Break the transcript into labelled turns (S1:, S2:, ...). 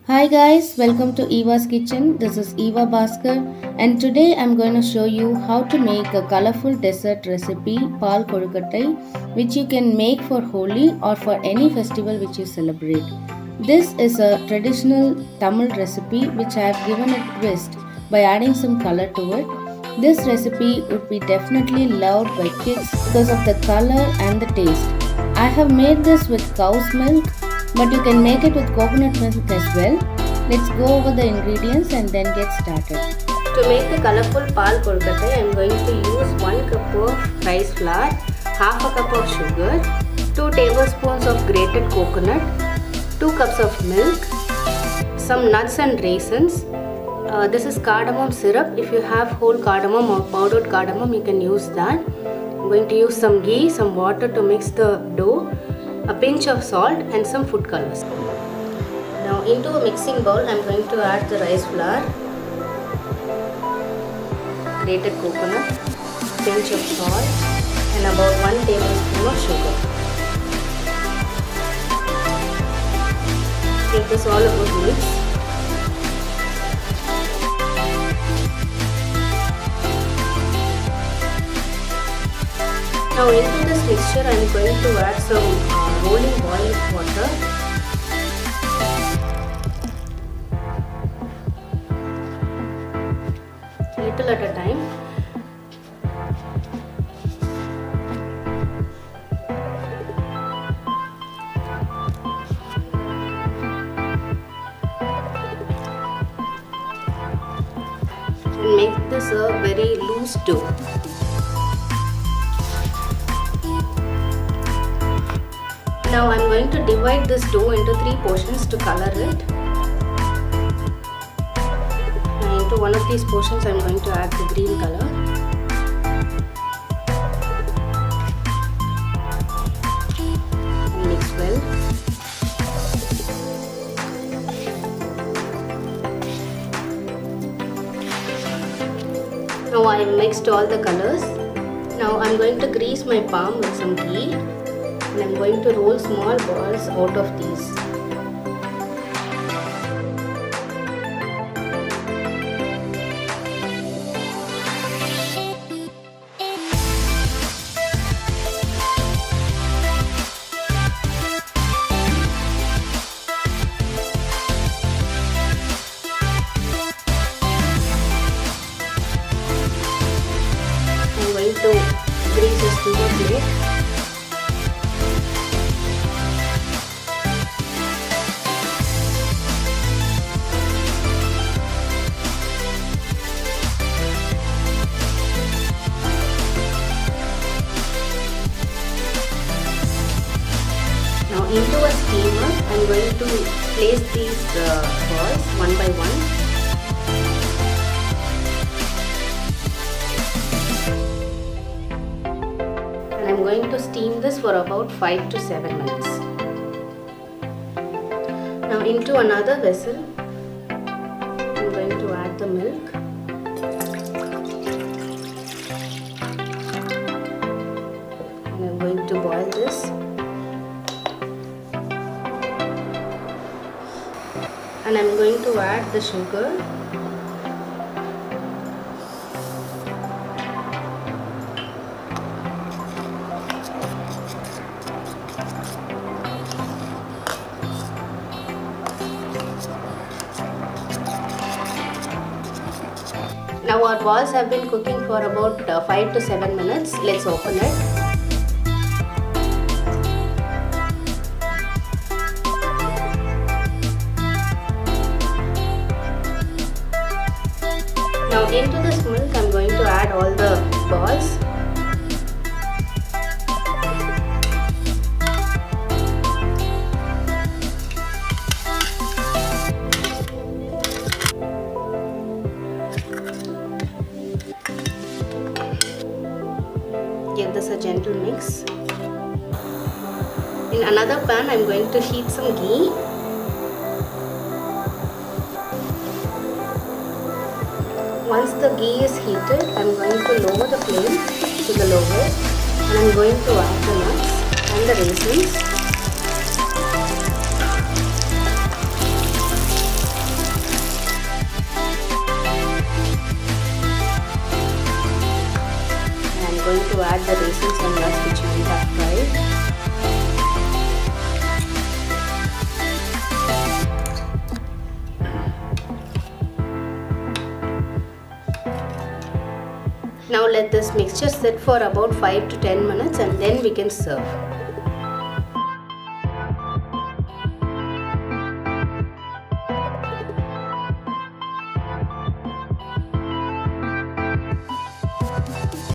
S1: Hi guys, welcome to Eva's Kitchen. This is Eva Bhaskar and today I'm going to show you how to make a colorful dessert recipe paal kozhukattai which you can make for Holi or for any festival which you celebrate. This is a traditional Tamil recipe which I have given a twist by adding some color to it. This recipe would be definitely loved by kids because of the color and the taste. I have made this with cow's milk, but you can make it with coconut milk as well. Let's go over the ingredients and then get started. To make the colorful paal kozhukattai, I am going to use 1 cup of rice flour, half a cup of sugar, 2 tablespoons of grated coconut, 2 cups of milk, some nuts and raisins. This is cardamom syrup. If you have whole cardamom or powdered cardamom, you can use that. I'm going to use some ghee, some water to mix the dough, a pinch of salt and some food colors. Now into a mixing bowl I am going to add the rice flour, grated coconut, pinch of salt and about 1 tablespoon of sugar. Give this all a good mix. Now into this mixture I am going to add some rolling boiled water. Little at a time. And make this a very loose dough. Now I am going to divide this dough into 3 portions to color it. And into one of these portions I am going to add the green color. And mix well. Now I have mixed all the colors. Now I am going to grease my palm with some ghee. And I am going to roll small balls out of these. I am going to grease a steamer plate. Now into a steamer, I am going to place these balls one by one. And I am going to steam this for about 5 to 7 minutes. Now into another vessel, I am going to add the milk. And I am going to boil this. And I am going to add the sugar. Now our balls have been cooking for about 5 to 7 minutes. Let's open it. Now into this milk I am going to add all the balls. Give this a gentle mix. In another pan I am going to heat some ghee. Once the ghee is heated, I am going to lower the flame to the lowest and I am going to add the nuts and the raisins. add the raisins and nuts which we have fried. Now let this mixture sit for about 5 to 10 minutes and then we can serve.